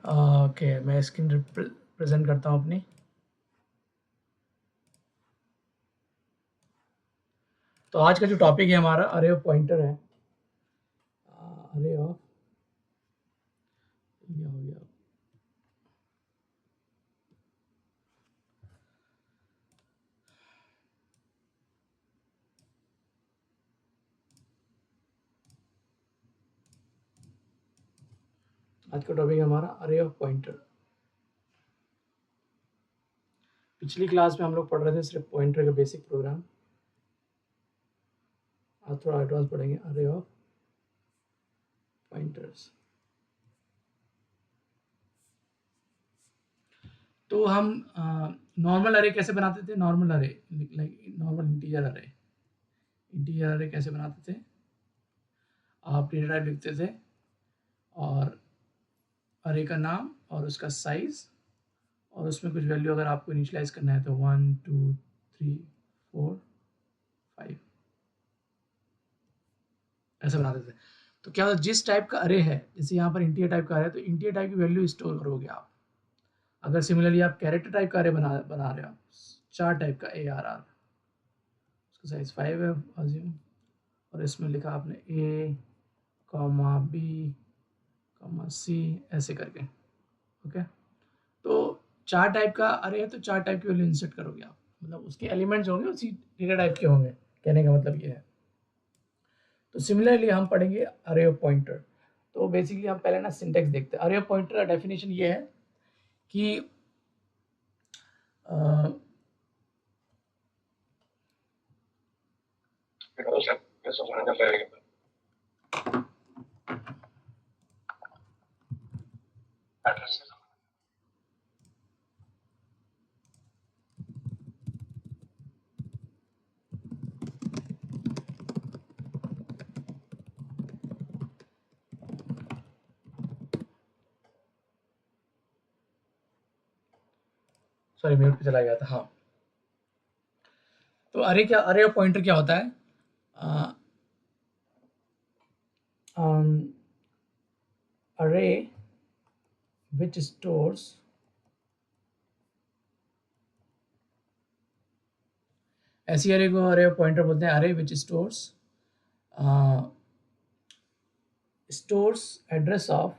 Okay, मैं screen present करता हूँ अपनी। तो आज का जो टॉपिक है हमारा अरे ऑफ पॉइंटर है। अरे ऑफ ये हो गया। आज का टॉपिक है हमारा अरे ऑफ पॉइंटर। पिछली क्लास में हम लोग पढ़ रहे थे सिर्फ पॉइंटर का बेसिक प्रोग्राम। आज थोड़ा एडवांस पढ़ेंगे अरे ऑफ पॉइंटर्स। तो हम नॉर्मल अरे कैसे बनाते थे? नॉर्मल अरे लाइक नॉर्मल इंटीजर अरे। इंटीजर अरे कैसे बनाते थे? आप डेटा टाइप लिखते थे और अरे का नाम और उसका साइज और उसमें कुछ वैल्यू अगर आपको इनिशियलाइज करना है तो 1 2 3 4 5 ऐसा बनाते थे। तो क्या होता है, जिस टाइप का अरे है, जैसे यहाँ पर इंटीजर टाइप का अरे है तो इंटीजर टाइप की वैल्यू स्टोर करोगे आप। अगर सिमिलरली आप कैरेक्टर टाइप का अरे बना रहे हो आप, चार टाइप का ARR, उसका साइज 5 है अज्यूम, और इसमें लिखा आपने A, B, C ऐसे करके। ओके, तो चार टाइप का अरे है तो चार टाइप की वैल्यू इंसर्ट करोगे आप, मतलब उसके एलिमेंट्स होंगे उसी डेटा टाइप के होंगे। कहने का मतलब ये है। तो सिमिलरली हम पढ़ेंगे अरे ऑफ पॉइंटर। तो बेसिकली हम पहले ना सिंटेक्स देखते हैं। अरे ऑफ पॉइंटर का डेफिनेशन ये है कि सॉरी म्यूट पे चला गया था। हाँ, तो अरे ऑफ पॉइंटर क्या होता है? अरे which stores ऐसी अरे को अरे ऑफ पॉइंटर बोलते हैं। अरे which stores address of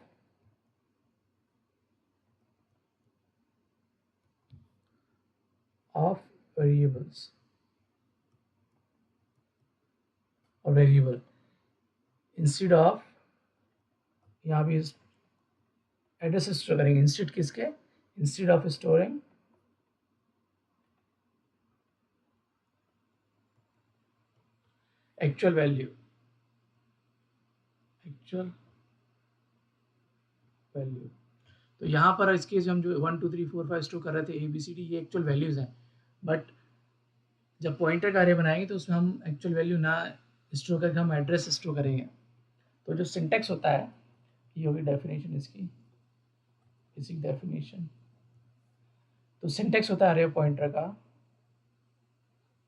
variables और वेरिएबल इंस्टेड ऑफ, यहाँ भी एड्रेस स्टोर करेंगे इंस्टेड किसके? Instead of storing actual value तो यहाँ पर इसके जो हम जो 1 2 3 4 5 स्टोर कर रहे थे ABCD, ये एक्चुअल वैल्यूज हैं। बट जब पॉइंटर का अरे बनाएंगे तो उसमें हम एक्चुअल वैल्यू ना स्टोर करके हम एड्रेस स्टोर करेंगे। तो जो सिंटेक्स होता है, ये होगी डेफिनेशन इसकी, बेसिक डेफिनेशन। तो सिंटेक्स होता है अरे पॉइंटर का।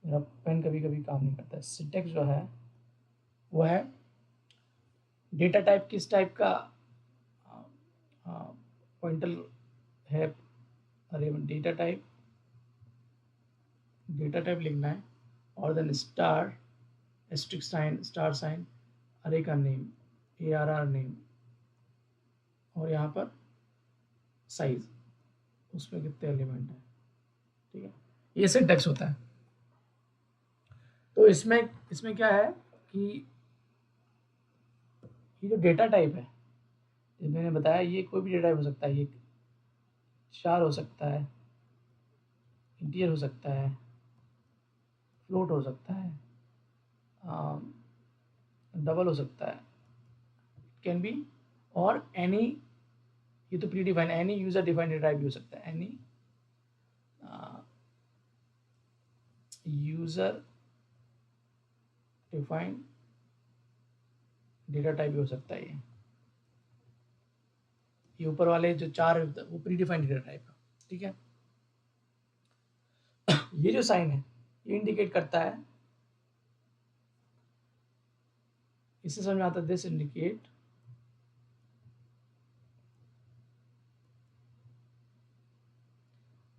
मेरा पेन कभी कभी काम नहीं करता है। सिंटेक्स जो है वो है डेटा टाइप किस टाइप का पॉइंटर है। अरे डेटा टाइप लिखना है और then star asterisk sign star sign array का नेम ARR नेम और यहाँ पर साइज, उसमें कितने एलिमेंट है। ठीक है, ये सिंटेक्स होता है। तो इसमें इसमें क्या है कि ये जो डेटा टाइप है, जो मैंने बताया, ये कोई भी डेटा टाइप हो सकता है। ये चार हो सकता है, इंटीजर हो सकता है, फ्लोट हो सकता है, डबल हो सकता है, कैन बी, और एनी, ये तो pre define, any user defined data type भी हो सकता है। Any user defined data type भी हो सकता है। ये ऊपर वाले जो चार वो प्री डिफाइंड डेटा टाइप है। ठीक है, ये जो साइन है ये इंडिकेट करता है, इससे समझ में आता है, this indicate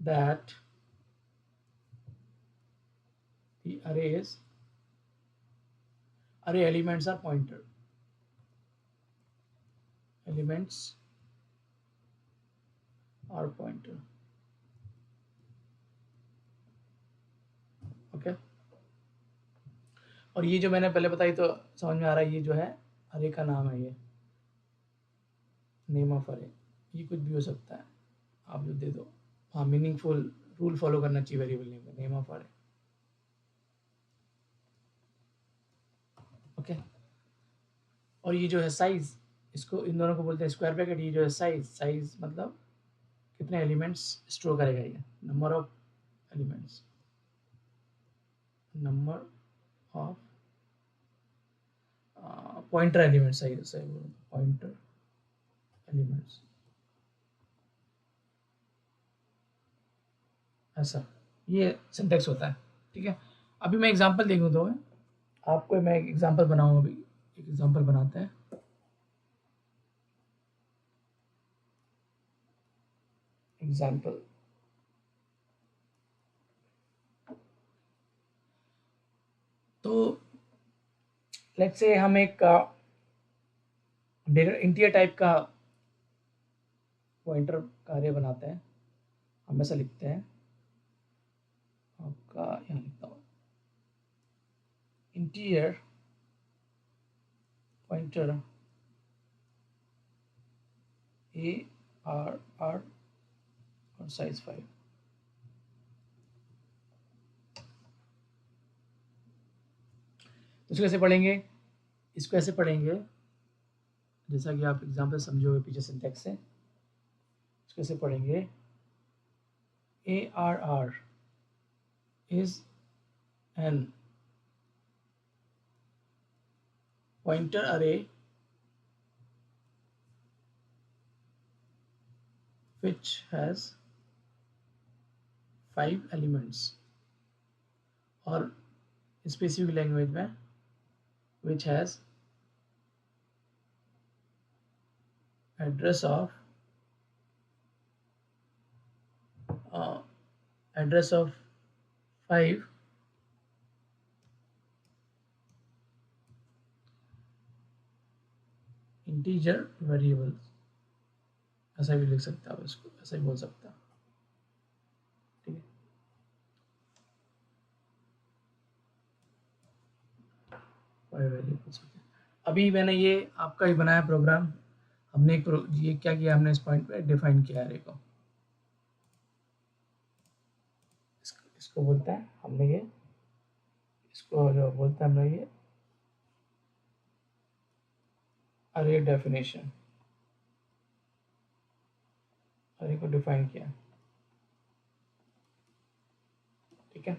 that the array elements are pointer. Elements are pointer. Okay और ये जो मैंने पहले बताई तो समझ में आ रहा है, ये जो है अरे का नाम है, ये नेम ऑफ अरे, ये कुछ भी हो सकता है, आप जो दे दो। हाँ, मीनिंगफुल रूल फॉलो करना चाहिए वेरिएबल नेम में, नेम ऑफ अरे। ओके और ये जो है साइज, इसको इन दोनों को बोलते हैं स्क्वायर ब्रैकेट। ये जो है साइज मतलब कितने एलिमेंट्स स्टोर करेगा, ये number of elements, number of pointer elements, सही सही पॉइंटर एलिमेंट्स, ऐसा ये सिंटेक्स होता है। ठीक है, अभी मैं एग्जांपल देखूँ तो आपको मैं एक एग्जांपल बनाऊँ, अभी एक एग्जांपल बनाते हैं। एग्जांपल तो लेट्स से हम एक इंटीजर टाइप का पॉइंटर कार्य बनाते हैं। हम ऐसा लिखते हैं, आपका यहाँ लिखता हूँ इंटीजर पॉइंटर ARR और साइज 5। तो इसको कैसे पढ़ेंगे, इसको ऐसे पढ़ेंगे जैसा कि आप एग्जांपल समझोगे पीछे सिंटेक्स से। इसको ऐसे पढ़ेंगे, ARR is an pointer array which has 5 elements, और स्पेसिफिक लैंग्वेज में which has address of 5 integer variables. ऐसा भी लिख सकता है, इसको ऐसा ही बोल सकता है। ठीक है, 5 वेरिएबल्स। अभी मैंने ये आपका ही बनाया प्रोग्राम। हमने ये क्या किया, हमने इस पॉइंट पे डिफाइन किया एरे को। इसको बोलते हैं हमने ये, इसको जो बोलते हैं हमने ये अरे डेफिनेशन, अरे को डिफाइन किया। ठीक है,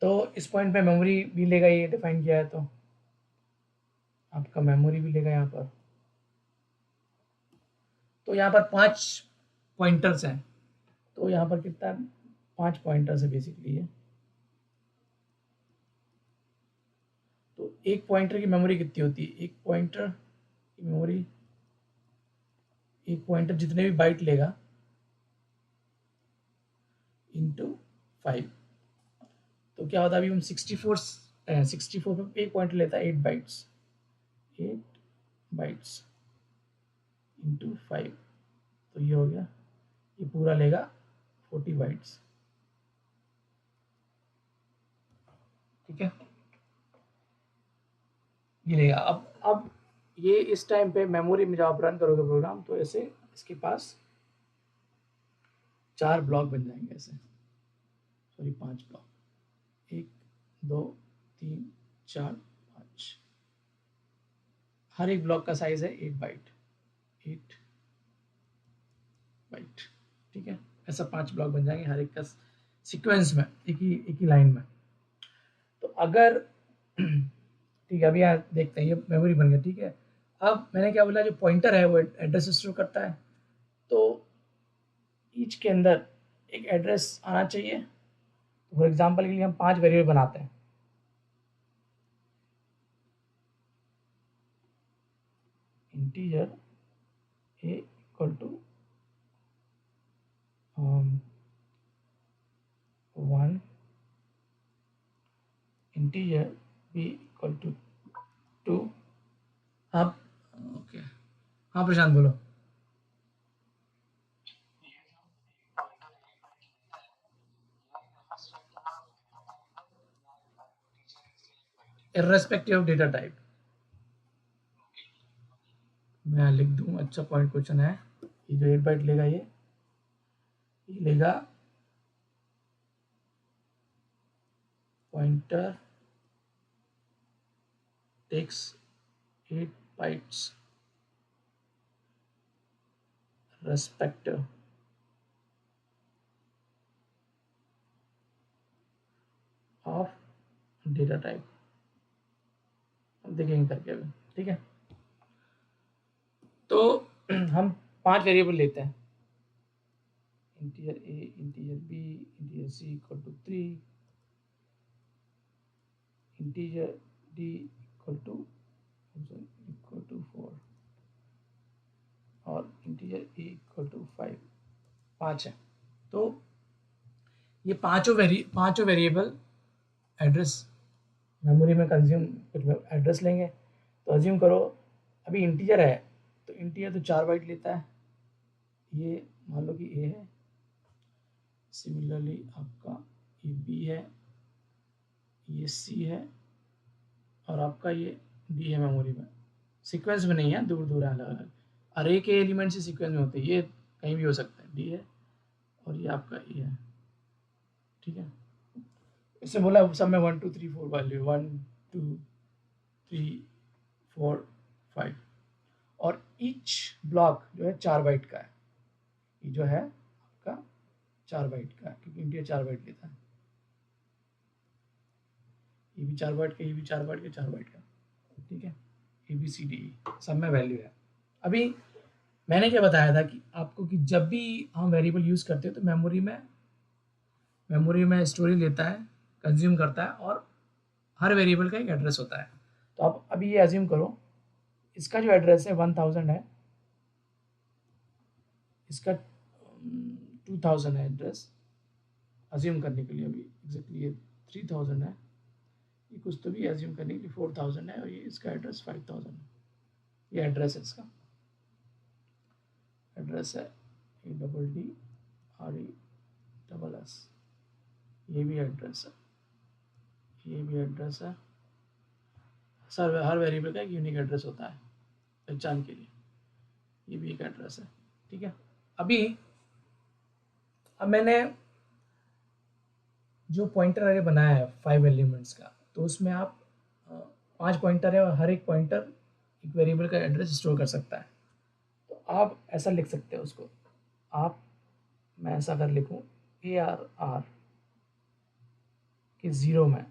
तो इस पॉइंट पे मेमोरी भी लेगा, ये डिफाइन किया है तो आपका मेमोरी भी लेगा यहाँ पर। तो यहाँ पर 5 पॉइंटर्स हैं, तो यहाँ पर कितना 5 पॉइंटर्स है बेसिकली ये। तो एक पॉइंटर की मेमोरी कितनी होती है, एक पॉइंटर की मेमोरी, एक पॉइंटर जितने भी बाइट लेगा इंटू 5। तो क्या होता है, अभी हम 64 पे एक पॉइंटर लेता है 8 बाइट्स, 8 बाइट्स इंटू 5, तो ये हो गया, ये पूरा लेगा 40 बाइट्स। ठीक है, ये लेगा। अब ये इस टाइम पे मेमोरी में जब आप रन करोगे प्रोग्राम, तो ऐसे इसके पास 4 ब्लॉक बन जाएंगे, ऐसे सॉरी 5 ब्लॉक, 1 2 3 4 5। हर एक ब्लॉक का साइज है 8 बाइट, 8 बाइट। ठीक है, ऐसा 5 ब्लॉक बन जाएंगे हर एक का सीक्वेंस में, एक ही लाइन में। तो अगर ठीक है, अभी यहाँ देखते हैं, ये मेमोरी बन गया। ठीक है, अब मैंने क्या बोला, जो पॉइंटर है वो एड्रेस स्टोर करता है, तो ईच के अंदर एक एड्रेस आना चाहिए। तो फॉर एग्जांपल के लिए हम 5 वेरिएबल बनाते हैं। Integer a equal to 1 integer b equal to 2। आप ओके, हाँ प्रशांत बोलो। इर्रेस्पेक्टिव ऑफ डेटा टाइप, मैं लिख दूँ, अच्छा पॉइंट क्वेश्चन है। ये जो 8 बाइट लेगा ये लेगा pointer takes 8 bytes respective of data type. देखेंगे करके अभी, ठीक है। तो हम 5 वेरिएबल लेते हैं, integer a, integer b, integer c equal to 3, integer d equal to 4 और इंटीजर ए इक्वल टू 5, 5 है। तो ये पांचों वेरिएबल एड्रेस मेमोरी में कंज्यूम कुछ एड्रेस लेंगे। तो अज्यूम करो अभी इंटीजर है, तो इंटीजर तो 4 बाइट लेता है। ये मान लो कि ए है, सिमिलरली आपका ये बी है, ये सी है और आपका ये डी है मेमोरी में। सीक्वेंस में नहीं है, दूर दूर है, अलग अलग अरे के एलिमेंट से सीक्वेंस में होते हैं, ये कहीं भी हो सकते हैं। डी है और ये आपका ए है, ठीक है। इससे बोला सब में 1 2 3 4 वैल्यू, 1 2 3 4 5 और ईच ब्लॉक जो है 4 बाइट का है। ये जो है आपका 4 बाइट का है, क्योंकि इंटीजर 4 बाइट लेता है। ये भी 4 बाइट का, ये भी 4 बाइट का, 4 बाइट का, ठीक है। ए बी सी डी सब में वैल्यू है। अभी मैंने क्या बताया था कि आपको कि जब भी हम वेरिएबल यूज़ करते हैं तो मेमोरी में स्टोरेज लेता है, कंज्यूम करता है और हर वेरिएबल का एक एड्रेस होता है। तो आप अभी ये अज्यूम करो, इसका जो एड्रेस है 1000 है, इसका 2000 है एड्रेस, अज्यूम करने के लिए। अभी एग्जैक्टली ये 3000 है, ये कुछ तो भी अज्यूम करने के लिए 4000 है और ये इसका एड्रेस 5000 है। ये एड्रेस है, इसका एड्रेस है A double D R E double S. ये भी एड्रेस है, ये भी एड्रेस है। सर हर वेरिएबल का एक यूनिक एड्रेस होता है पहचान के लिए। ये भी एक एड्रेस है, ठीक है। अब मैंने जो पॉइंटर अरे बनाया है 5 एलिमेंट्स का, तो उसमें आप 5 पॉइंटर है और हर एक पॉइंटर एक वेरिएबल का एड्रेस स्टोर कर सकता है। तो आप ऐसा लिख सकते हो उसको, आप मैं ऐसा अगर लिखूँ ए आर आर के 0 में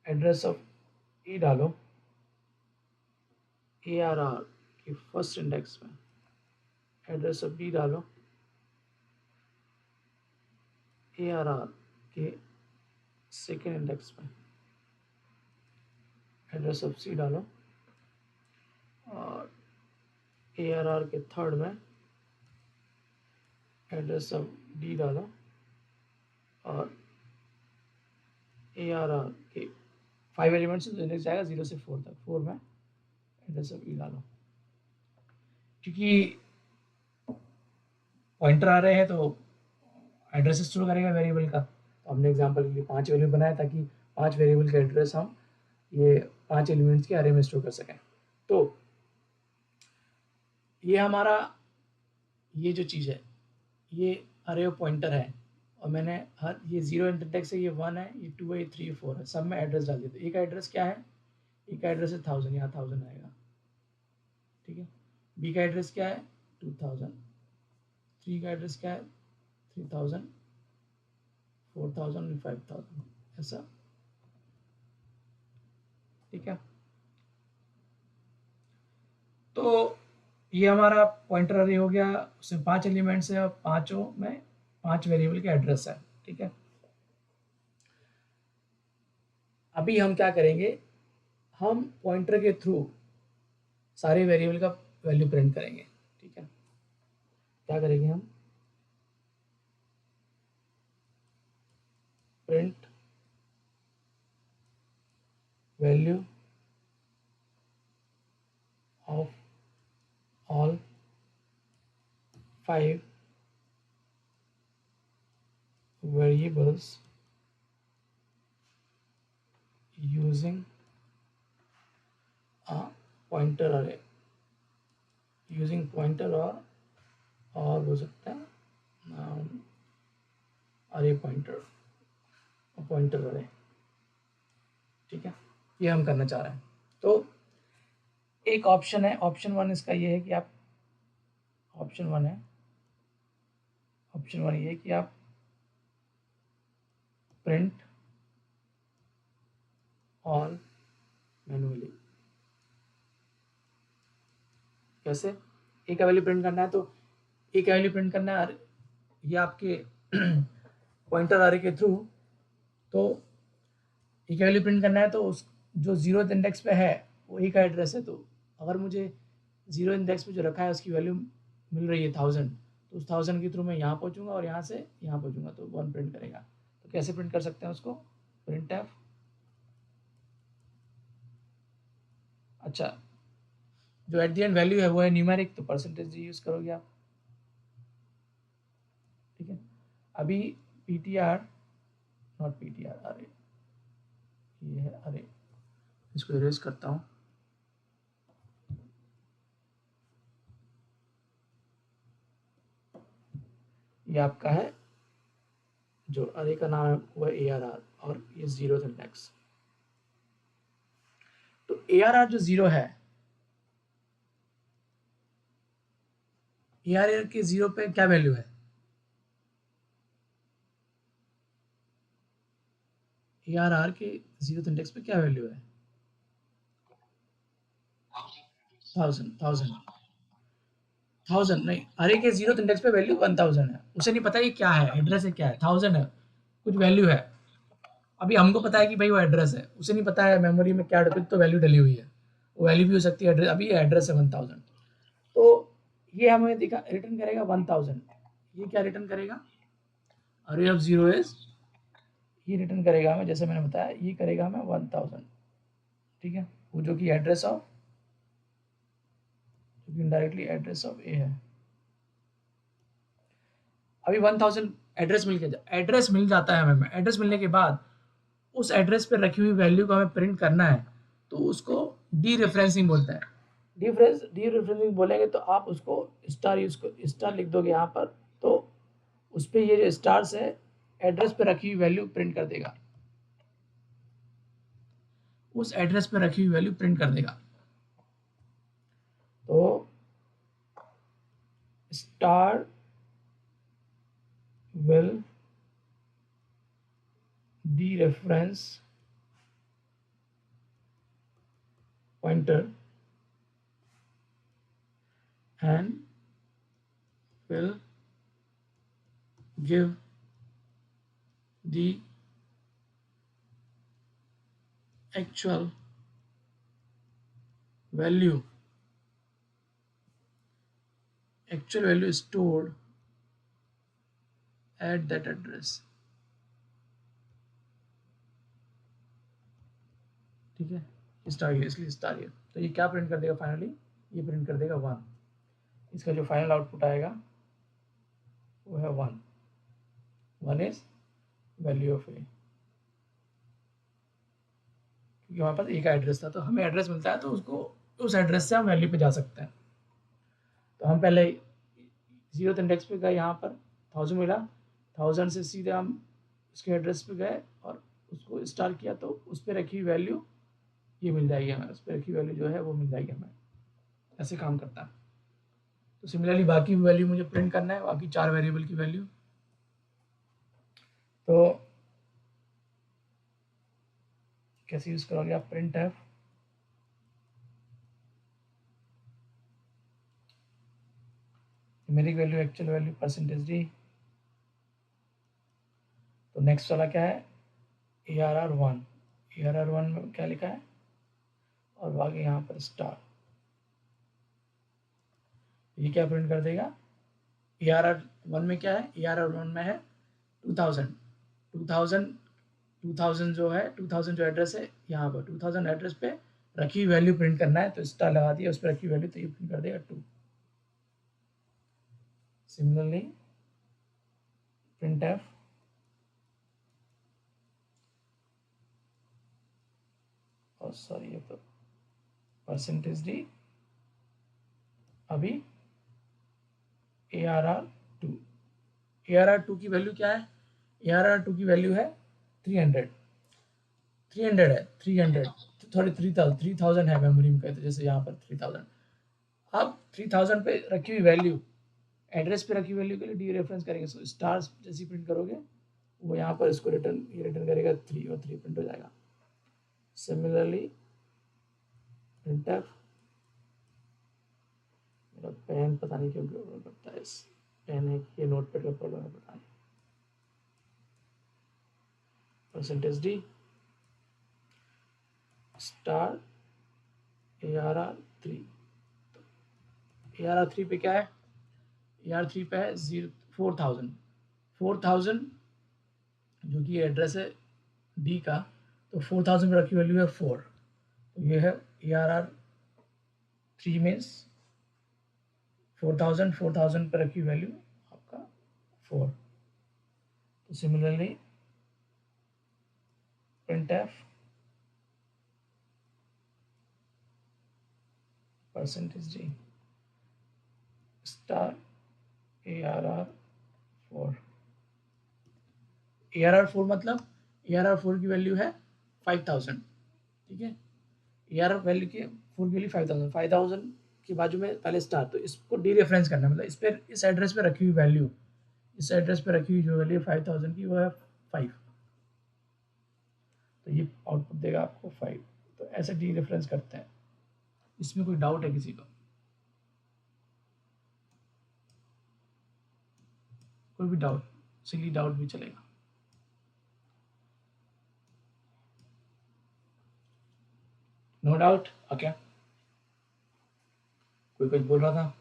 एड्रेस ऑफ ए डालो, ए आर आर के फर्स्ट इंडेक्स में एड्रेस ऑफ बी डालो, ए आर आर के सेकेंड इंडेक्स में एड्रेस ऑफ सी डालो और ए आर आर के थर्ड में एड्रेस ऑफ डी डालो और ए आर आर के 5 एलिमेंट्स से इंडेक्स जाएगा 0 से 4 तक, 4 में एड्रेस ऑफ ई डालो। क्योंकि पॉइंटर आ रहे हैं तो एड्रेस स्टोर करेगा वेरिएबल का। तो हमने एग्जांपल के लिए 5 वेरिएबल बनाया ताकि 5 वेरिएबल का एड्रेस हम ये 5 एलिमेंट्स के अरे में स्टोर कर सकें। तो ये हमारा ये जो चीज़ है ये अरे ऑफ पॉइंटर है और मैंने हर ये 0 इंडेक्स है, ये 1 है, ये 2 है, ये 3 4 है, सब में एड्रेस डाल दिया। तो एक एड्रेस क्या है, एक का एड्रेस है 1000, यहाँ 1000 आएगा, ठीक है। बी का एड्रेस क्या है 2000, 3 का एड्रेस क्या है 3000, 4000 5000, ऐसा, ठीक है। तो ये हमारा पॉइंटर अरे हो गया, उसमें 5 एलिमेंट्स है और पांचों में 5 वेरिएबल के एड्रेस है, ठीक है। अभी हम क्या करेंगे, हम पॉइंटर के थ्रू सारे वेरिएबल का वैल्यू प्रिंट करेंगे, ठीक है। क्या करेंगे हम, print value of all 5 variables using a pointer array, using pointer और हो सकता है अरे पॉइंटर अरे। ठीक है, ये हम करना चाह रहे हैं। तो एक ऑप्शन है, ऑप्शन 1 इसका ये है कि आप ऑप्शन 1 ये है कि आप प्रिंट ऑल मैनुअली। कैसे? एक का वैल्यू प्रिंट करना है तो एक का वैल्यू प्रिंट करना है ये आपके पॉइंटर अरे के थ्रू। तो एक का वैल्यू प्रिंट करना है तो उस जो 0th इंडेक्स पे है वो एक का एड्रेस है। तो अगर मुझे 0 इंडेक्स पे जो रखा है उसकी वैल्यू मिल रही है 1000, तो उस 1000 के थ्रू मैं यहाँ पहुँचूंगा और यहाँ से यहाँ पहुँचूंगा तो 1 प्रिंट करेगा। तो कैसे प्रिंट कर सकते हैं उसको? प्रिंट एफ, अच्छा जो एट द एंड वैल्यू है वो है न्यूमेरिक, तो परसेंटेज यूज़ करोगे आप। ठीक है, अभी ptr नॉट ptr अरे, ये है अरे, इसको इरेज करता हूँ। ये आपका है जो अरे का नाम है वो है ARR और ये 0th इंडेक्स। तो ARR जो 0 है, ARR के 0 पे क्या वैल्यू है? ARR के 0th इंडेक्स पे क्या वैल्यू है? 1000 नहीं, अरे के 0th इंडेक्स पे वैल्यू 1000 है। उसे नहीं पता ये क्या है, एड्रेस है क्या है, 1000 है, कुछ वैल्यू है। अभी हमको पता है कि भाई वो एड्रेस है, उसे नहीं पता है मेमोरी में क्या कुछ तो वैल्यू डली हुई है, वो वैल्यू भी हो सकती है एड्रेस। अभी ये एड्रेस है 1000, तो ये हमें दिखा रिटर्न करेगा 1000। ये क्या रिटर्न करेगा? अरे ऑफ 0 इज, ये रिटर्न करेगा हमें, जैसे मैंने बताया ये करेगा हमें 1000। ठीक है, वो जो कि एड्रेस ऑफ, जो कि इनडायरेक्टली एड्रेस ऑफ ए है। अभी 1000 एड्रेस मिल जाता है हमें। एड्रेस मिलने के बाद उस एड्रेस पे रखी हुई वैल्यू को हमें प्रिंट करना है, तो उसको डी रेफरेंसिंग बोलते हैं। डी रेफरेंसिंग बोलेंगे तो आप उसको स्टार लिख दोगे यहाँ पर, तो उस पर ये जो स्टार्स है एड्रेस पे रखी हुई वैल्यू प्रिंट कर देगा, उस एड्रेस पे रखी हुई वैल्यू प्रिंट कर देगा। तो star will dereference pointer and will give the actual value stored at that address। ठीक है, स्टार ये इसलिए स्टार ये, तो ये क्या प्रिंट कर देगा फाइनली? ये प्रिंट कर देगा 1। इसका जो फाइनल आउटपुट आएगा वो है 1 इज वैल्यू ऑफ ए, क्योंकि हमारे पास एक एड्रेस था, तो हमें एड्रेस मिलता है तो उसको उस एड्रेस से हम वैल्यू पे जा सकते हैं। तो हम पहले 0th इंडेक्स पे गए, यहाँ पर 1000 मिला, 1000 से सीधे हम उसके एड्रेस पे गए और उसको स्टार किया, तो उस पर रखी हुई वैल्यू ये मिल जाएगी हमें, उस पर रखी वैल्यू जो है वो मिल जाएगी हमें। ऐसे काम करता है। तो सिमिलरली बाकी वैल्यू मुझे प्रिंट करना है, बाकी 4 वेरिएबल की वैल्यू। तो कैसे यूज करोगे आप? Print F numeric value, actual value, percentage D. तो नेक्स्ट वाला क्या है? ARR1। ARR1 में क्या लिखा है और आगे यहाँ पर स्टार, ये क्या प्रिंट कर देगा? ARR1 में क्या है? ARR1 में है 2000 2000 जो है, 2000 जो एड्रेस है यहाँ पर 2000 एड्रेस पे रखी हुई वैल्यू प्रिंट करना है, तो स्टार लगा दिया, उस पर रखी हुई वैल्यू, तो ये प्रिंट कर देगा 2। सिमिलरली printf और सॉरी ये तो %d अभी ARR2 ARR2 की वैल्यू क्या है? ARR2 की वैल्यू है 300 है 300, सॉरी 3000 है मेमोरी में कहते, जैसे यहाँ पर 3000। अब 3000 पे रखी हुई वैल्यू, एड्रेस पे रखी वैल्यू के लिए डी रेफरेंस करेंगे, सो स्टार जैसी प्रिंट करोगे वो यहाँ पर इसको रिटर्न करेगा 3 और 3 प्रिंट हो जाएगा। सिमिलरली printf, मेरा पेन पता नहीं क्यों प्रॉब्लम करता है, इस पेन है कि ये नोटपैड का प्रॉब्लम है पता नहीं। %d स्टार ARR3, ARR3 पे क्या है? ARR3 पे है 4000 जो कि एड्रेस है डी का, तो 4000 पे रखी वैल्यू है 4, तो ये है ARR3 मीन्स 4000 पे रखी वैल्यू आपका 4। तो similarly printf %d star ARR4, ARR4 मतलब ARR4 की वैल्यू है 5000, ठीक है। ARR वैल्यू की 4 की वैल्यू 5000 के बाजू में पहले स्टार, तो इसको डी रेफरेंस करना है, मतलब इस पर, इस एड्रेस पे रखी हुई वैल्यू, इस एड्रेस पे रखी हुई जो वैल्यू 5000 की वो है 5, तो ये आउटपुट देगा आपको 5। तो ऐसे डी रेफरेंस करते हैं। इसमें कोई डाउट है किसी को? कोई भी डाउट, सिली डाउट भी चलेगा। No doubt, okay. कोई कुछ बोल रहा था?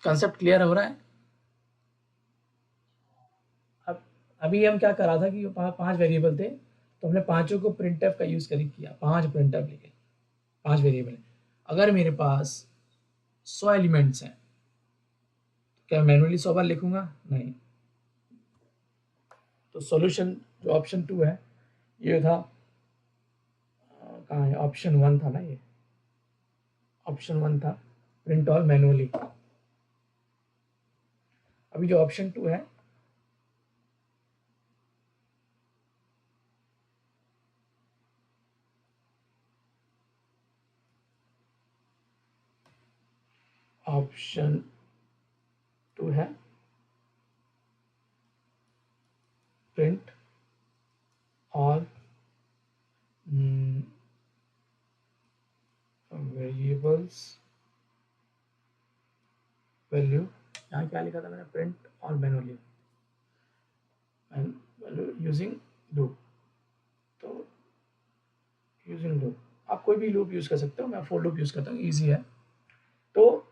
कंसेप्ट क्लियर हो रहा है? अब अभी हम क्या कर रहा था कि 5 वेरिएबल थे, तो हमने पांचों को प्रिंटफ का यूज किया, 5 प्रिंटफ लिखे, 5 वेरिएबल। अगर मेरे पास 100 एलिमेंट्स हैं, क्या मैनुअली 100 बार लिखूंगा? नहीं। तो सॉल्यूशन जो ऑप्शन 2 है, ये था, कहाँ है? ऑप्शन 1 था ना, ये ऑप्शन 1 था, प्रिंट ऑल मैनुअली। अभी जो ऑप्शन 2 है, ऑप्शन 2 है प्रिंट ऑल वेरिएबल्स वैल्यू। यहाँ क्या लिखा था मैंने? Print all manually using loop. तो यूजिंग लूप, आप कोई भी लूप यूज कर सकते हो, मैं फॉर लूप यूज करता हूँ, ईजी है। तो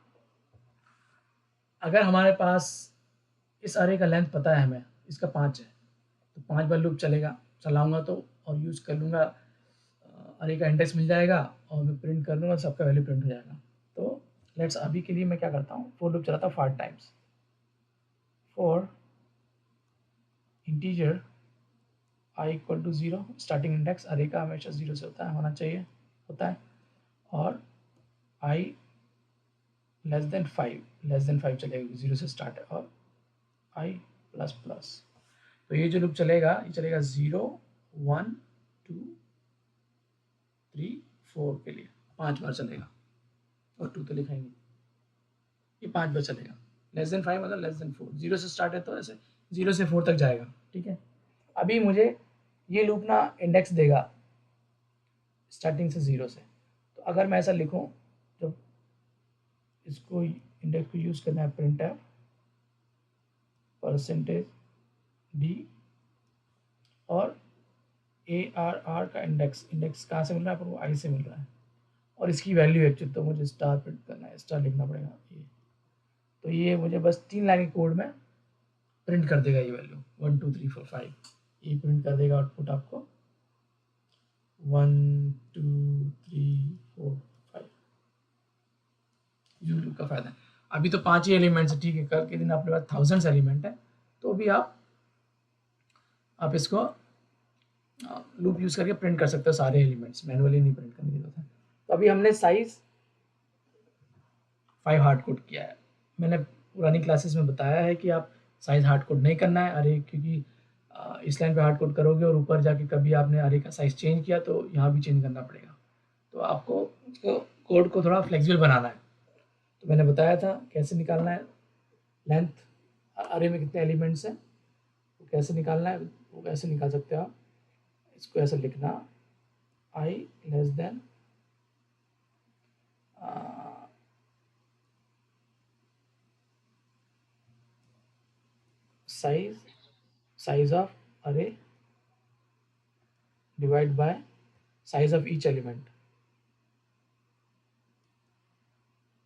अगर हमारे पास इस अरे का लेंथ पता है हमें, इसका 5 है, तो 5 बार लूप चलाऊंगा तो, और यूज कर लूंगा, अरे का इंडेक्स मिल जाएगा और मैं प्रिंट कर लूंगा, सबका वैल्यू प्रिंट हो जाएगा। तो लेट्स, अभी के लिए मैं क्या करता हूँ, फॉर लूप चलाता हूँ 5 times. For integer i equal to 0, starting index array का हमेशा 0 से होना चाहिए, होता है, और i लेस देन 5 चलेगा, 0 से स्टार्ट है, और i प्लस प्लस। तो ये जो लूप चलेगा, ये चलेगा 0 1 2 3 4 के लिए 5 बार चलेगा, और 2 तो लिखा ही नहीं, ये 5 बार चलेगा। लेस देन 5 मतलब लेस देन 4, 0 से स्टार्ट है तो ऐसे 0 से 4 तक जाएगा, ठीक है। अभी मुझे ये लूप ना इंडेक्स देगा स्टार्टिंग से 0 से, तो अगर मैं ऐसा लिखूं, जब इसको इंडेक्स को यूज करना है, प्रिंट है %d और ARR का इंडेक्स कहाँ से मिल रहा है आपको? आई से मिल रहा है, और इसकी वैल्यू एक्चुअली तो मुझे स्टार प्रिंट करना है, स्टार लिखना पड़ेगा ये। तो ये मुझे बस 3 लाइन के कोड में प्रिंट कर देगा ये वैल्यू 1 2 3 4 5, ये प्रिंट कर देगा आउटपुट आपको 1 2 3 4 5। यूट्यूब का फायदा है, अभी तो 5 ही एलिमेंट्स है, ठीक है, कल के दिन अपने पास थाउजेंड्स एलिमेंट है, तो भी आप इसको लूप यूज करके प्रिंट कर सकते हो सारे एलिमेंट्स, मैनुअली नहीं प्रिंट करने की जरूरत है। तो अभी हमने साइज 5 हार्ड कोड किया है। मैंने पुरानी क्लासेस में बताया है कि आप साइज हार्ड कोड नहीं करना है अरे, क्योंकि इस लाइन पे हार्ड कोड करोगे और ऊपर जाके कभी आपने अरे का साइज चेंज किया तो यहाँ भी चेंज करना पड़ेगा। तो आपको कोड को थोड़ा फ्लेक्सिबल बनाना है। तो मैंने बताया था कैसे निकालना है लेंथ, अरे में कितने एलिमेंट्स हैं वो कैसे निकालना है, वो कैसे निकाल सकते हो आप। इसको ऐसे लिखना i less then size of array divide by size of each element।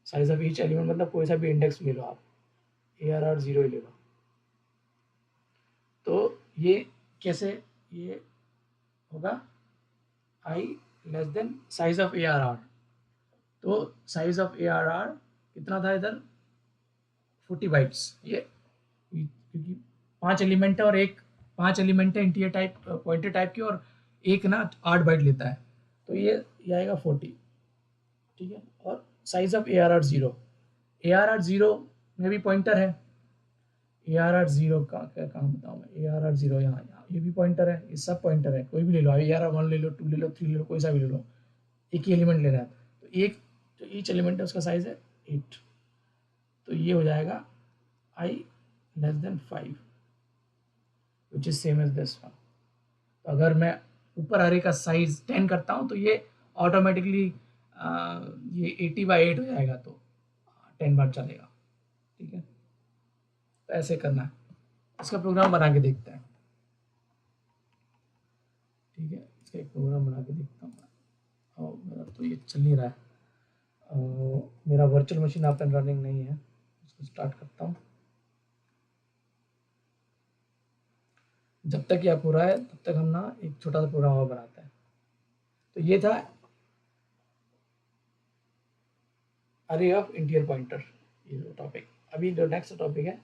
Size of each element मतलब कोई सा भी इंडेक्स ले लो आप, ARR 0 ही ले लो। तो ये कैसे ये होगा i less than size of ARR। तो साइज ऑफ ARR कितना था इधर 40 बाइट्स, ये क्योंकि 5 एलिमेंट है और एक 5 एलिमेंट है इंटीजर टाइप पॉइंटर टाइप की, और एक ना 8 बाइट लेता है, तो ये आएगा 40, ठीक है। और साइज ऑफ ARR 0, ARR 0 में भी पॉइंटर है, ARR 0 का क्या काम बताऊँ मैं, ARR 0 यहाँ ये भी पॉइंटर है, ये सब पॉइंटर है, कोई भी ले लो, ARR 1 ले लो 2 ले लो 3 ले लो, कोई सा भी ले लो, एक ही एलिमेंट लेना है। तो एक जो ईच एलिमेंट है उसका साइज है 8, तो ये हो जाएगा i less than 5 which is same as this one. तो अगर मैं ऊपर अरे का साइज 10 करता हूँ तो ये ऑटोमेटिकली ये 80/8 हो जाएगा, तो 10 बार चलेगा, ठीक है। तो ऐसे करना है, इसका प्रोग्राम बना के देखते हैं, ठीक है। इसका एक प्रोग्राम बना के देखता हूँ मैं, और मेरा तो ये चल नहीं रहा है, मेरा वर्चुअल मशीन आप एंड रनिंग नहीं है, इसको स्टार्ट करता हूँ। जब तक यह पूरा है तब तक हम ना एक छोटा सा प्रोग्राम और बनाते हैं। तो ये था अरे ऑफ इंटीजर पॉइंटर, ये टॉपिक। अभी जो नेक्स्ट टॉपिक है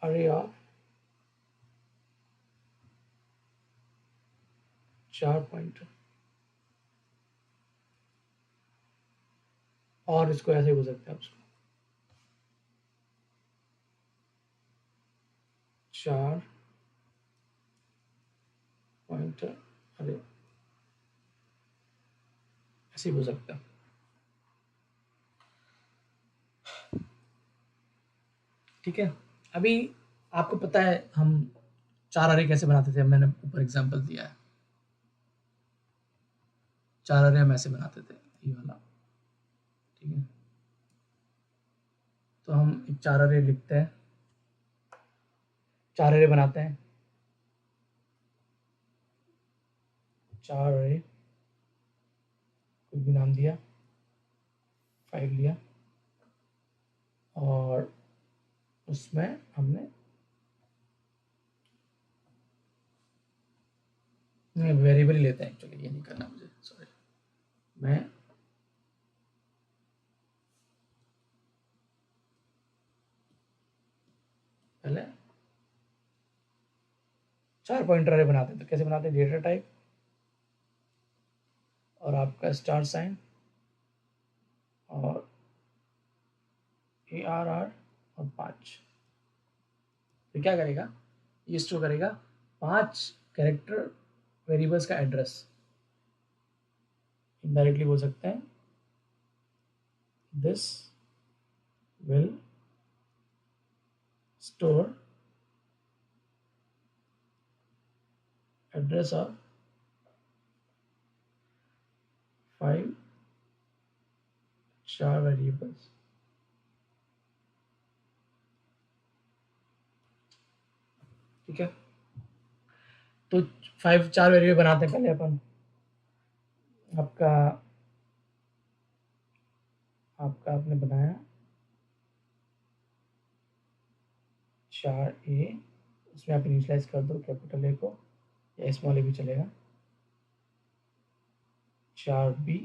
अरे ऑफ चार पॉइंटर, और इसको ऐसे बोल सकते हैं उसको चार पॉइंटर अरे, ऐसे बोल सकते हैं। ठीक है, अभी आपको पता है हम 4 अरे कैसे बनाते थे, मैंने ऊपर एग्जांपल दिया है। 4 अरे हम ऐसे बनाते थे, ये वाला, ठीक है। तो हम एक 4 अरे लिखते हैं, 4 अरे बनाते हैं, 4 अरे, कोई भी नाम दिया, 5 लिया, और उसमें हमने नहीं वेरिएबल ही लेते हैं, एक्चुअली ये नहीं करना मुझे, सॉरी। मैं पहले 4 पॉइंटर अरे बनाते हैं। तो कैसे बनाते हैं, डेटा टाइप और आपका स्टार साइन और ARR और 5। तो क्या करेगा, ये स्टोर करेगा 5 कैरेक्टर वेरिएबल्स का एड्रेस, इनडायरेक्टली बोल सकते हैं this will store address of 5 4 variables. ठीक है, तो 5 4 वेरिएबल बनाते हैं पहले अपन। आपका आपका आपने बनाया 4A, उसमें आप इनिशियलाइज कर दो कैपिटल ए को, या स्मॉल ए भी चलेगा। 4B,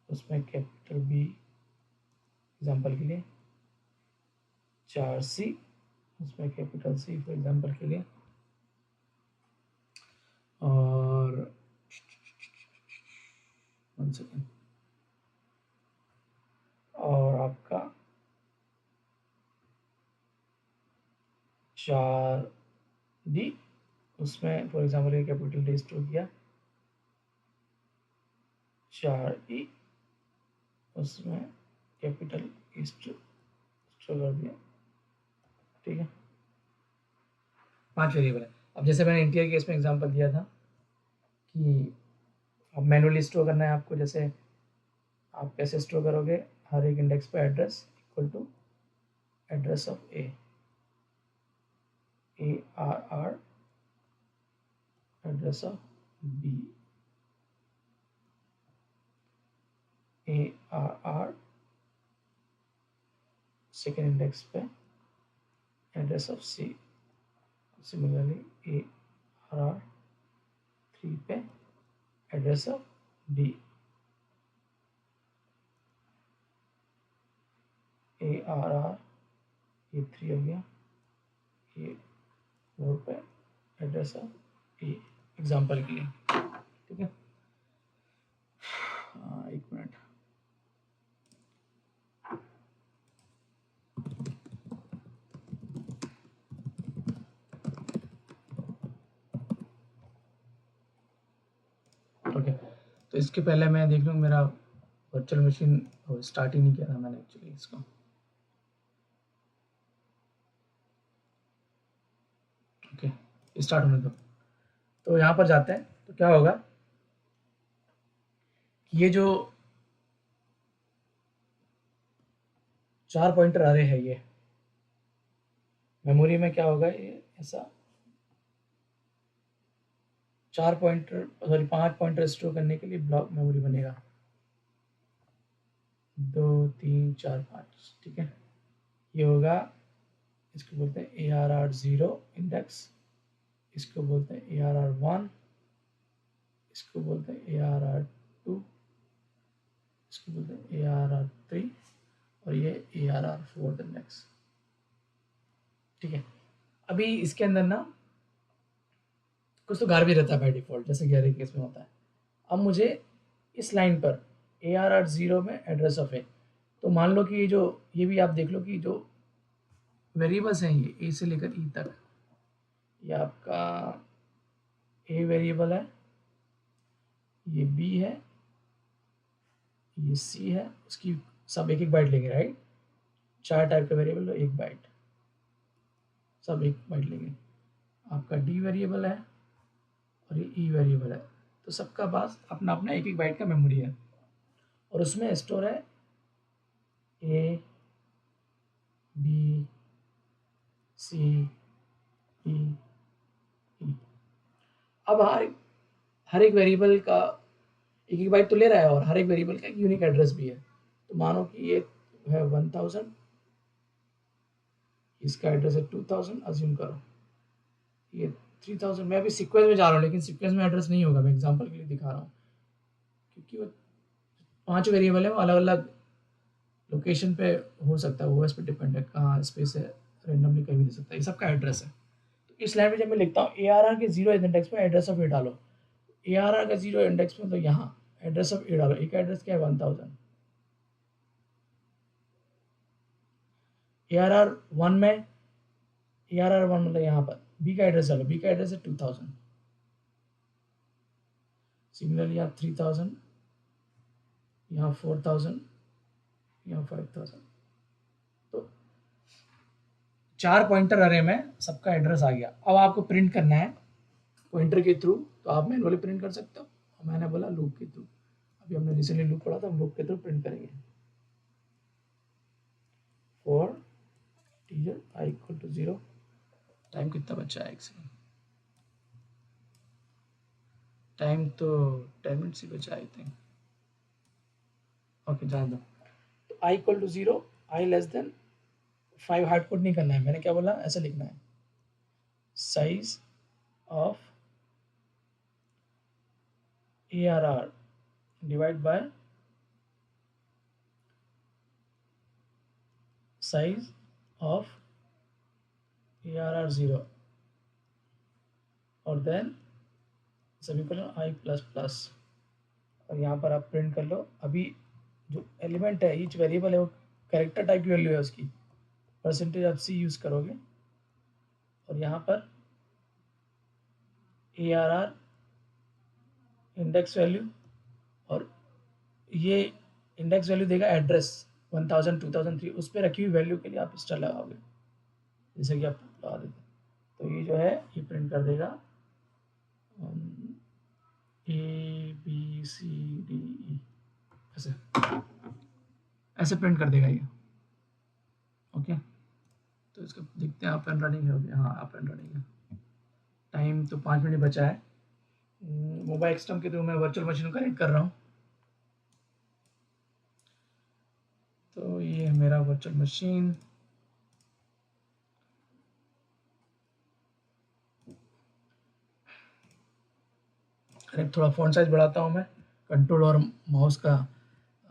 उसमें कैपिटल बी एग्जाम्पल के लिए। 4C, उसमें कैपिटल सी फॉर एग्जाम्पल के लिए। और 1 सेकेंड, और आपका 4D, उसमें फॉर एग्जाम्पल ये कैपिटल डी स्टोर किया। 4E, उसमें कैपिटल ई स्टोर कर दिया। ठीक है, 5 वेरिएबल है। अब जैसे मैंने इंटीरियर केस में एग्जांपल दिया था कि अब मैनुअली स्टोर करना है आपको, जैसे आप कैसे स्टोर करोगे, हर एक इंडेक्स पे address equal to address of ARR address of B, ARR second index पे address of C, similarly ARR 3 पे एड्रेस ऑफ D, ARR ये 3 हो गया, ये 4 पे एड्रेस ऑफ E, एग्जाम्पल के लिए। ठीक है, एक मिनट, ओके। तो इसके पहले मैं देख लूँ, मेरा वर्चुअल मशीन स्टार्ट ही नहीं किया था मैंने एक्चुअली इसको। ओके, स्टार्ट होने दो। तो यहाँ पर जाते हैं, तो क्या होगा, ये जो 4 पॉइंटर अरे है, ये मेमोरी में क्या होगा, ये ऐसा 4 पॉइंटर, सॉरी 5 पॉइंटर स्टोर करने के लिए ब्लॉक मेमोरी बनेगा, 2 3 4 5। ठीक है, ये होगा, इसको बोलते हैं ARR 0 इंडेक्स, इसको बोलते हैं ARR 1, इसको बोलते हैं ARR 2, इसको बोलते हैं ARR 3, और ये ARR 4 इंडेक्स। ठीक है, अभी इसके अंदर ना कुछ तो गार भी रहता है बाई डिफॉल्ट, जैसे कि हर एक केस में होता है। अब मुझे इस लाइन पर ARR 0 में एड्रेस ऑफ है, तो मान लो कि ये भी आप देख लो कि जो वेरिएबल्स हैं, ये A से लेकर E तक, ये आपका A वेरिएबल है, ये B है, ये C है, उसकी सब एक एक बाइट लेंगे, राइट। 4 टाइप का वेरिएबल, 1 बाइट, सब 1 बाइट लेंगे। आपका D वेरिएबल है और ये E वेरिएबल है, तो सबका पास अपना अपना 1 1 बाइट का मेमोरी है, और उसमें स्टोर है A B C E E। अब हर एक वेरिएबल का 1 1 बाइट तो ले रहा है, और हर एक वेरिएबल का एक यूनिक एड्रेस भी है। तो मानो कि ये है 1000, इसका एड्रेस है 2000, अज्यूम करो ये 3000। मैं अभी सीक्वेंस में जा रहा हूँ, लेकिन सीक्वेंस में एड्रेस नहीं होगा, मैं एग्जांपल के लिए दिखा रहा हूँ, क्योंकि वो 5 वेरिएबल है, वो अलग अलग लोकेशन पे हो सकता है, ओएस पे डिपेंड है कहाँ स्पेस है, रेंडमली कहीं भी दे सकता है, ये सबका एड्रेस है। तो इस लाइन में जब मैं लिखता हूँ ARR के 0 इंडेक्स में एड्रेस ऑफ ए डालो, ARR का 0 इंडेक्स में, तो यहाँ एड्रेस ऑफ ए डालो, एक एड्रेस क्या है 1000। ARR 1 में, ARR 1 मतलब यहाँ पर B का एड्रेस डालो, B का एड्रेस है 2000, सिमिलरली यहाँ 3000, यहाँ 4000, यहाँ 5000। तो 4 पॉइंटर अरे में सबका एड्रेस आ गया। अब आपको प्रिंट करना है पॉइंटर के थ्रू, तो आप मैनुअली प्रिंट कर सकते हो, और मैंने बोला लूप के थ्रू। अभी हमने रिसेंटली लूप पढ़ा था, हम लूप के थ्रू प्रिंट करेंगे। For teacher I equal to 0, time कितना बचा है, एक सेकेंड, टाइम तो 10 मिनट्स ही बचा आई थिंक। ओके, जान दो। तो I equal to 0, I less than 5 hard code नहीं करना है, मैंने क्या बोला, ऐसे लिखना है size of ARR divide by size of ARR 0 और देन समीकरण आई प्लस प्लस, और यहाँ पर आप प्रिंट कर लो। अभी जो एलिमेंट है, ईच वेरिएबल है, वो कैरेक्टर टाइप की वैल्यू है उसकी, परसेंटेज आप सी यूज़ करोगे, और यहाँ पर ARR इंडेक्स वैल्यू, और ये इंडेक्स वैल्यू देगा एड्रेस 1000 2003, उस पर रखी हुई वैल्यू के लिए आप स्टार लगाओगे, जैसे कि आप लगा देते। तो ये जो है ये प्रिंट कर देगा ABCDE, ऐसे ऐसे प्रिंट कर देगा ये। ओके, तो इसका देखते हैं अप एंड रनिंग है। हाँ, अप एंड रनिंग है। टाइम तो 5 मिनट बचा है। मोबाइल एक्सटर्म के थ्रू मैं वर्चुअल मशीन को कनेक्ट कर रहा हूँ। तो ये है मेरा वर्चुअल मशीन। कनेक्ट, थोड़ा फ़ॉन्ट साइज बढ़ाता हूँ मैं, कंट्रोल और माउस का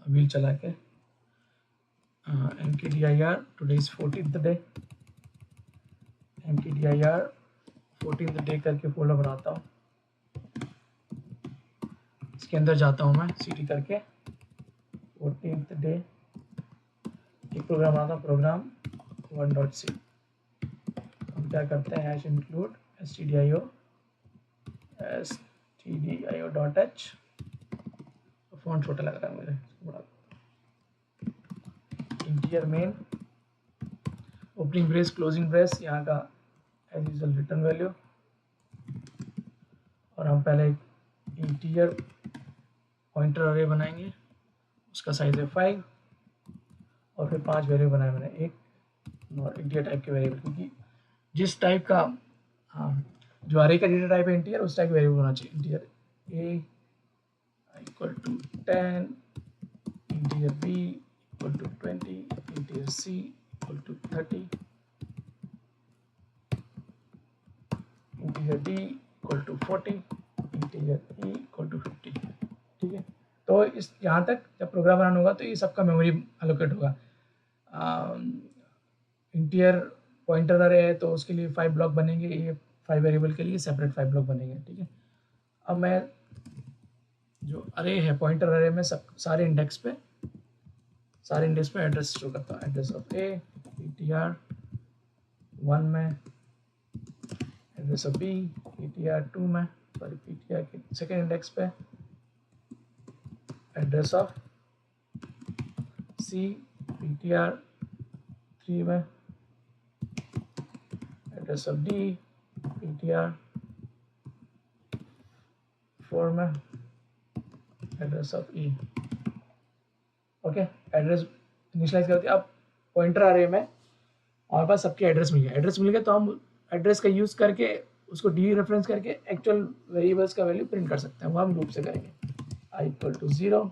व्हील चला के। MKDIR today is 14th day, MKDIR 14th day करके फोल्डर बनाता हूँ। इसके अंदर जाता हूँ मैं CD करके 14th डे, एक प्रोग्राम बनाता हूँ, प्रोग्राम 1.c। हम क्या करते हैं, हैश इंक्लूड stdio.h, फॉन्ट छोटा लग रहा है मुझे, बड़ा। Interior main, opening brace closing brace, यहाँ का एज यूजुअल रिटर्न वैल्यू, और हम पहले एक इंटीरियर पॉइंटर अरे बनाएंगे, उसका साइज है 5, और फिर 5 वैल्यू बनाए मैंने, एक इंटीरियर टाइप के वेरिएबल, क्योंकि जिस टाइप का, हाँ, जो अरे का डेटा टाइप है इंटीरियर, उस टाइप का वेरिएबल होना चाहिए। Integer A equal to 10, integer B equal to 20, integer C equal to 30, integer D equal to 40, integer E equal to 50। ठीक है, तो इस यहाँ तक जब प्रोग्राम रन होगा तो ये सबका मेमोरी एलोकेट होगा। इंटीरियर पॉइंटर अरे है तो उसके लिए 5 ब्लॉक बनेंगे, ये 5 वेरिएबल के लिए सेपरेट 5 ब्लॉक बनेंगे। ठीक है, अब मैं जो अरे है पॉइंटर अरे में सब सारे इंडेक्स पे एड्रेस शो करता हूँ। एड्रेस ऑफ A PTR 1 में, एड्रेस ऑफ B PTR 2 में, सॉरी PTR के सेकेंड इंडेक्स पे, एड्रेस ऑफ C PTR 3 में, एड्रेस ऑफ D PTR 4 में, address of E। Okay, address initialize कर दिया। अब पॉइंटर अरे में हमारे पास सबके एड्रेस मिल गया। एड्रेस मिल गया तो हम एड्रेस का यूज़ करके उसको डी रेफरेंस करके एक्चुअल वेरिएबल्स का वैल्यू प्रिंट कर सकते हैं। वो हम लूप से करेंगे। आई इक्वल टू 0,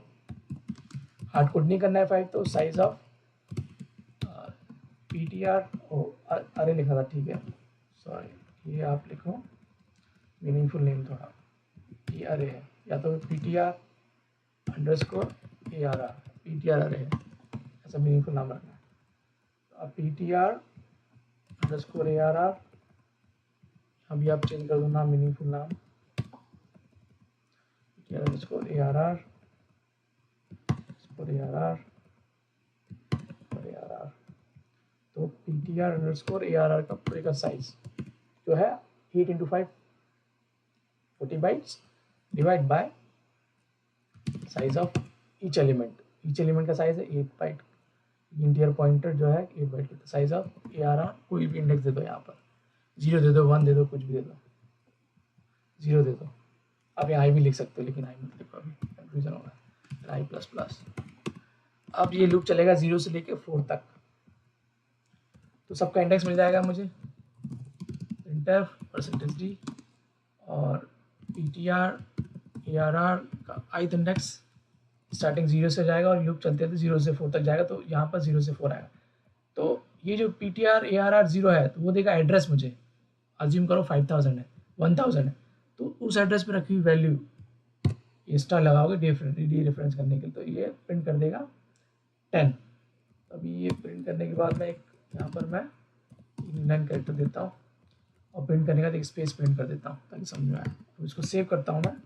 हार्ड कोड नहीं करना है 5, तो साइज ऑफ PTR, अरे लिखा था, ठीक है, सॉरी, ये आप लिखो मीनिंगफुल नेम थोड़ा, ये अरे है, या तो PTR अंडरस्कोर ARR, PTR अरे है, ऐसा मीनिंगफुल नाम रखना है। अब PTR अंडरस्कोर ARR, अभी आप चेंज कर दो नाम, मीनिंगफुल नाम, PTR अंडरस्कोर ARR, तो PTR अंडरस्कोर ARR का पूरे का साइज जो है 8 × 5 40 bytes divide by size of each element का साइज है 8 बाइट। इंटीरियर पॉइंटर जो है 8 बाइट का साइज ऑफ ARR, कोई भी इंडेक्स दे दो, यहाँ पर 0 दे दो, 1 दे दो, कुछ भी दे दो, 0 दे दो। आप यहाँ आई भी लिख सकते हो, लेकिन आई मत लिखो, अभी कंफ्यूजन होगा, आई प्लस प्लस। अब ये लूप चलेगा 0 से लेके 4 तक, तो सबका इंडेक्स मिल जाएगा मुझे, printf %d और PTR ARR का ith इंडेक्स स्टार्टिंग 0 से जाएगा और लूप चलते थे 0 से 4 तक जाएगा, तो यहाँ पर 0 से 4 आएगा। तो ये जो PTR ARR 0 है तो वो देगा एड्रेस, मुझे अज्यूम करो 5000 है, 1000 है, तो उस एड्रेस पे रखी हुई वैल्यू ये स्टार लगाओगे डी रेफरेंस करने के लिए, तो ये प्रिंट कर देगा 10। अभी ये प्रिंट करने के बाद मैं एक यहाँ पर मैं लाइन कैरेक्टर देता हूँ और प्रिंट करने के बाद एक स्पेस प्रिंट कर देता हूँ ताकि समझ में आए। तो इसको सेव करता हूँ मैं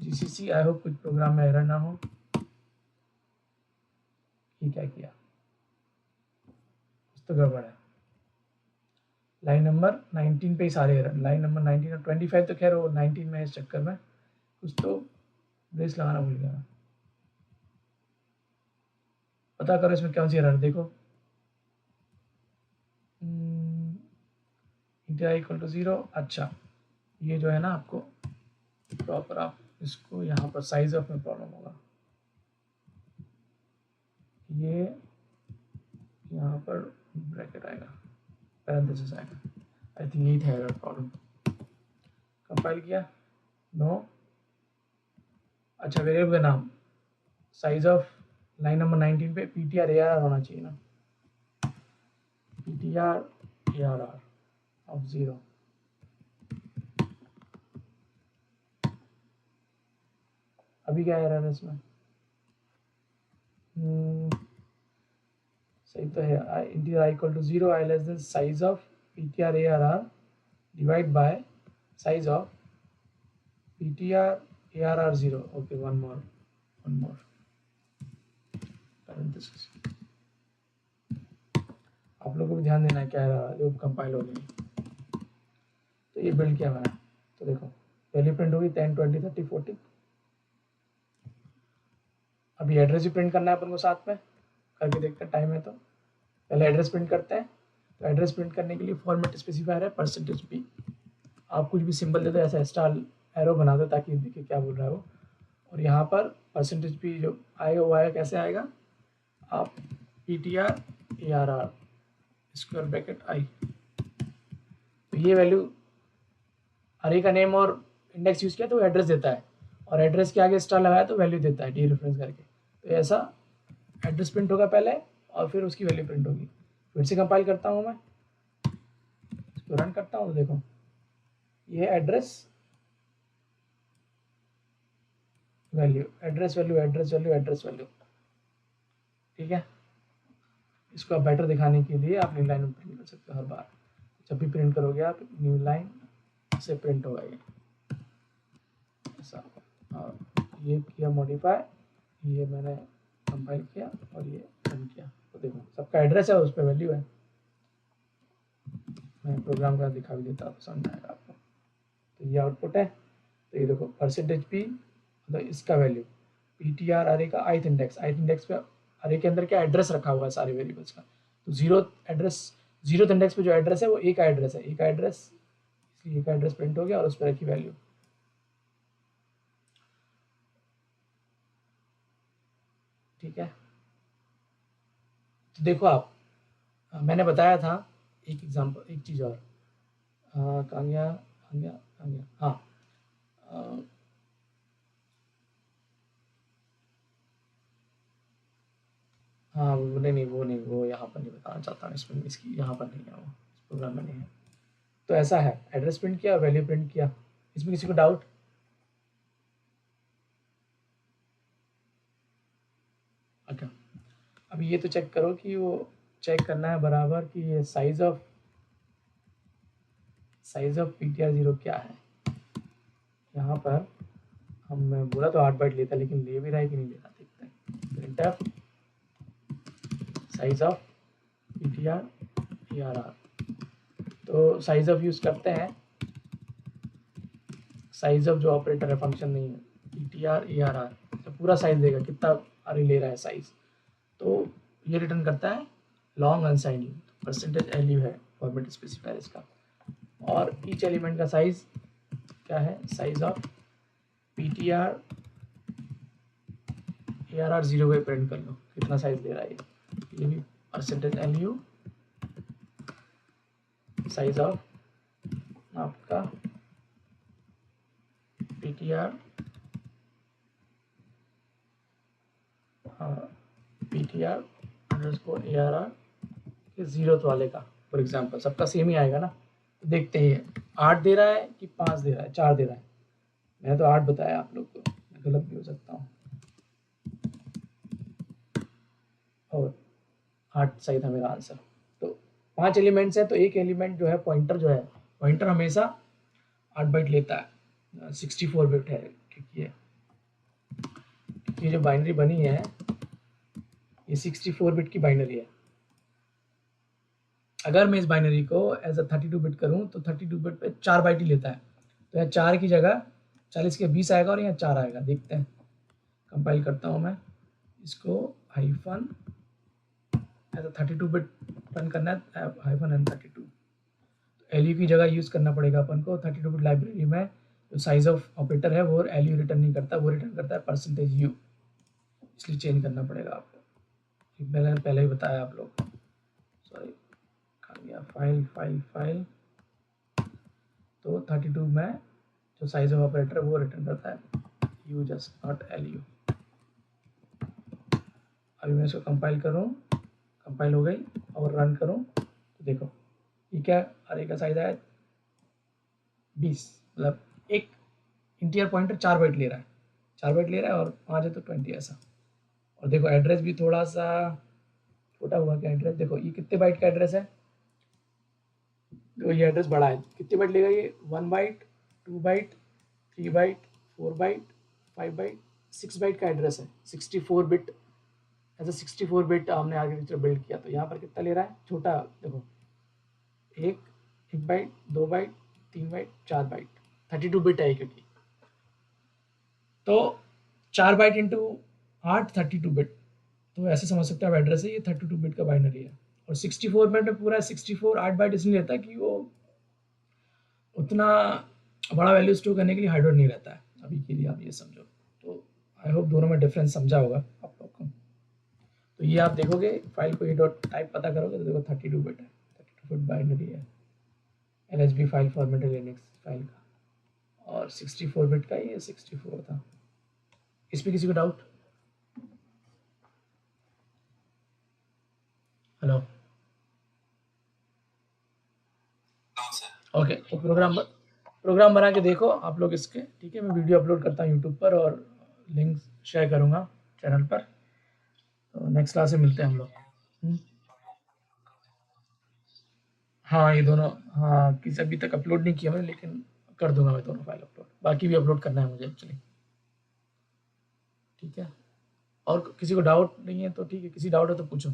GCC। आई होप कुछ प्रोग्राम में एरर ना हो। ये क्या किया, कुछ तो गड़बड़ है। लाइन नंबर 19 पे ही सारे एरर, लाइन नंबर 19 और 25 तो खैर वो 19 में है, इस चक्कर में कुछ तो ब्रेस लगाना भूल गया। पता करो इसमें कौन सी एरर, देखो इंटीजर इक्वल टू 0। अच्छा ये जो है ना आपको प्रॉपर आप इसको यहाँ पर साइज ऑफ में प्रॉब्लम होगा, ये यहाँ पर ब्रैकेट आएगा, पैरेंथेसिस आएगा। आई थिंक यही था एरर प्रॉब्लम। कंपाइल किया, नो। अच्छा वेरिएबल का नाम साइज ऑफ लाइन नंबर 19 पे PTR ARR होना चाहिए ना, PTR ARR ऑफ 0। अभी क्या एरर है इसमें, सही तो है, integer equal to 0, I less than size of PTR ARR divide by size of PTR ARR 0। Okay one more parenthesis. आप लोगों को भी ध्यान देना है क्या है जो कंपाइल हो गई। तो ये बिल्ड किया मैंने, तो देखो वैल्यू प्रिंट होगी 10 20 30 40। अभी एड्रेस भी प्रिंट करना है अपन को साथ में, करके देखते हैं टाइम है तो। पहले एड्रेस प्रिंट करते हैं। तो एड्रेस प्रिंट करने के लिए फॉर्मेट स्पेसिफायर है %p। आप कुछ भी सिंबल दे दो, ऐसा स्टार एरो बना दो ताकि देखिए क्या बोल रहा है वो। और यहाँ पर %p जो आएगा वो आएगा, कैसे आएगा, आप PTR ARR square bracket i। तो ये वैल्यू अरे का नेम और इंडेक्स यूज किया तो एड्रेस देता है, और एड्रेस के आगे स्टार लगाया तो वैल्यू देता है डी रेफरेंस करके। तो ऐसा एड्रेस प्रिंट होगा पहले और फिर उसकी वैल्यू प्रिंट होगी। फिर से कंपाइल करता हूँ मैं, इसको रन करता हूँ तो देखो ये address value, address value, address value, address value. ठीक है, इसको आप बेटर दिखाने के लिए आप न्यू लाइन में प्रिंट कर सकते हो। हर बार जब भी प्रिंट करोगे आप न्यू लाइन से प्रिंट होगा ये ऐसा। और ये किया मॉडिफाई, ये मैंने कंपाइल किया और ये रन किया, तो देखो सबका एड्रेस है, उस पर वैल्यू है। मैं प्रोग्राम का दिखा भी देता हूँ तो समझ आएगा आपको। तो ये आउटपुट है, तो ये देखो %p मतलब इसका वैल्यू PTR अरे का ith इंडेक्स पे अरे के अंदर क्या एड्रेस रखा हुआ है सारे वेरिएबल्स का। तो जीरो इंडेक्स पे जो एड्रेस है वो ए का एड्रेस है, ए का एड्रेस, इसलिए ए का एड्रेस प्रिंट हो गया और उस पर रखी वैल्यू। ठीक है, तो देखो आप, मैंने बताया था एक एग्जांपल, एक चीज़ और, कहाँ गया, हाँ, हाँ वो नहीं वो यहाँ पर नहीं बताना चाहता हूँ, इसमें इसकी यहाँ पर नहीं है, वो इस प्रोग्राम में नहीं है। तो ऐसा है, एड्रेस प्रिंट किया, वैल्यू प्रिंट किया। इसमें किसी को डाउट? अच्छा, अब ये तो चेक करो कि वो चेक करना है बराबर कि ये साइज ऑफ PTR 0 क्या है। यहाँ पर हम बोला तो 8 बाइट लेता, लेकिन ले भी रहा है कि नहीं ले रहा, देखते हैं। Printf size of PTR ARR, तो साइज ऑफ यूज करते हैं, साइज ऑफ जो ऑपरेटर है, फंक्शन नहीं है, PTR ARR तो पूरा साइज देगा, कितना अरे ले रहा है साइज। तो ये रिटर्न करता है लॉन्ग अनसाइंड %lu है फॉर्मेट स्पेसिफायर इसका। और ईच एलिमेंट का साइज क्या है, साइज ऑफ PTR ARR 0 पे प्रिंट कर लो कितना साइज दे रहा है ये भी %lu साइज ऑफ आपका PTR PTR अंडरस्कोर ARR के 0th वाले का फॉर एग्जांपल सबका सेम ही आएगा ना। तो देखते हैं 8 दे रहा है कि 5 दे रहा है, 4 दे रहा है। मैंने तो 8 बताया आप लोग को, गलत भी हो सकता हूँ। और 8 सही था मेरा आंसर। तो 5 एलिमेंट्स है, तो एक एलिमेंट जो है पॉइंटर जो है, पॉइंटर हमेशा 8 बाइट लेता है, 64 बिट है क्योंकि ये जो बाइनरी बनी है ये 64 बिट की बाइनरी है। अगर मैं इस बाइनरी को एज अ 32 बिट करूं तो 32 बिट पे 4 बाइट ही लेता है। तो यहाँ 4 की जगह 40 के 20 आएगा और यहाँ 4 आएगा। देखते हैं, कंपाइल करता हूँ मैं इसको, hyphen as a 32 bit run करना है, हाइफन N32। LU की जगह यूज़ करना पड़ेगा अपन को। 32 बिट लाइब्रेरी में जो साइज ऑफ ऑपरेटर है वो LU रिटर्न नहीं करता, वो रिटर्न करता है %U, इसलिए चेंज करना पड़ेगा आपको। मैंने पहले ही बताया आप लोग, सॉरी फाइल फाइल फाइल। तो 32 में जो साइज ऑफ ऑपरेटर है वो रिटर्न करता है U, जस्ट नॉट LU। अभी मैं इसको कंपाइल करूँ, कंपाइल हो गई और रन करूँ तो देखो ये क्या अरे का साइज है 20, मतलब एक इंटीजर पॉइंटर 4 बाइट ले रहा है, 4 बाइट ले रहा है और 5 है तो 20 ऐसा। और देखो एड्रेस भी थोड़ा सा छोटा हुआ क्या एड्रेस, देखो ये कितने बाइट का एड्रेस है, तो ये एड्रेस बड़ा है, कितने बाइट लेगा ये, 1 byte, 2 byte, 3 byte, 4 byte, 5 byte, 6 byte का एड्रेस है। 64 बिट, ऐसा 64 बिट हमने आर्किटेक्चर बिल्ड किया। तो यहाँ पर कितना ले रहा है, छोटा देखो, एक byte, 2 byte, 3 byte, 4 byte, 32 bit है क्योंकि। तो 4 बाइट इंटू 8 32 बिट, तो ऐसे समझ सकते हैं आप एड्रेस है, ये 32 बिट का बाइनरी है। और 64 बिट में पूरा 64 8 बाइट इसलिए रहता है कि वो उतना बड़ा वैल्यू स्टोर करने के लिए हार्डवेयर नहीं रहता है अभी के लिए, आप ये समझो। तो आई होप दोनों में डिफरेंस समझा होगा आप लोग को। तो ये आप देखोगे फाइल को ये डॉट टाइप पता करोगे तो देखो 32 बिट है, 32 बिट बाइनरी है, LSB फाइल फॉर्मेट है लिनक्स फाइल का, और 64 बिट का ये 64 था। इस पर किसी को डाउट? Hello, okay. तो प्रोग्राम बना के देखो आप लोग इसके, ठीक है। मैं वीडियो अपलोड करता हूँ यूट्यूब पर और लिंक शेयर करूँगा चैनल पर। तो नेक्स्ट क्लास में मिलते हैं हम लोग। हाँ ये दोनों, हाँ किसी अभी तक अपलोड नहीं किया मैंने, लेकिन कर दूंगा मैं दोनों फाइल अपलोड, बाकी भी अपलोड करना है मुझे एक्चुअली, ठीक है। और किसी को डाउट नहीं है तो ठीक है, किसी डाउट है तो पूछो।